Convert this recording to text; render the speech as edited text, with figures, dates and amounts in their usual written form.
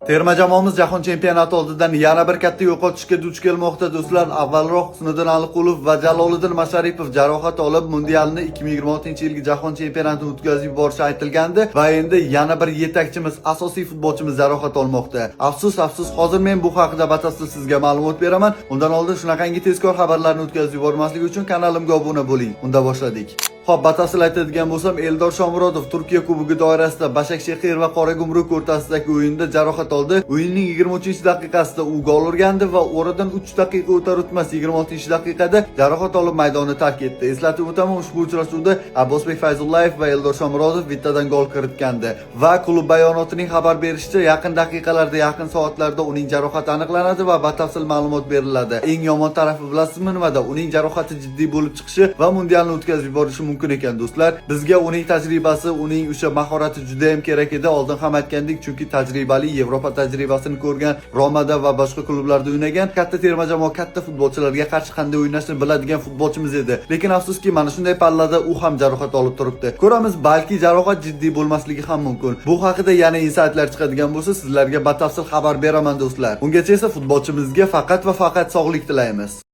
Terma jamoamiz jahon chempionati oldidan yana bir katta yo'qotishga duch kelmoqda do'stlar. Avvalroq Husniddin Aliqulov va Jaloliddin Masharipov jarohat olib mundialni 2026-yilgi jahon chempionatini o'tkazib yuborishi aytilgandi va endi yana bir yetakchimiz, asosiy futbolchimiz jarohat olmoqda. Afsus, hozir men bu haqida batafsil sizga ma'lumot beraman. Undan oldin shunaqangi tezkor xabarlarni o'tkazib yubormaslik uchun kanalimga obuna bo'ling. Unda boshladik. Xo'p, batafsil aytadigan bo'lsam, Eldor Shomurodov Turkiya Kubogi doirasida Başakşehir va Qoragumruk o'rtasidagi o'yinda jarohat oldi. O'yinning 23-daqiqasida u gol urgandi va oradan 3 daqiqa o'tar o'tmas 26-daqiqada jarohat olib maydonni tark etdi. Eslatib o'taman, ushbu uchrashuvda Abbosbek Fayzullayev va Eldor Shomurodov bittadan gol kiritgandi va klub bayonotining xabar berishicha, yaqin daqiqalarda, yaqin soatlarda uning jarohati aniqlanadi va batafsil ma'lumot beriladi. Eng yomon tarafi bilasizmi nimada? Uning jarohati jiddiy bo'lib chiqishi va mundialni o'tkazib yuborishi mumkin ekan do'stlar. Bizga uning tajribasi, uning o'sha mahorati juda ham kerak edi. Oldin ham aytgandik, chunki tajribali, Yevropa tajribasini ko'rgan, Romada va boshqa klublarda o'ynagan, katta terma jamoa, katta futbolchilarga qarshi qanday o'ynashni biladigan futbolchimiz edi. Lekin afsuski, mana shunday pallada u ham jarohat olib turibdi. Ko'ramiz, balki jarohat jiddiy bo'lmasligi ham mumkin. Bu haqida yana insightlar chiqadigan bo'lsa, sizlarga batafsil xabar beraman do'stlar. Ungacha esa futbolchimizga faqat va faqat sog'lik tilaymiz.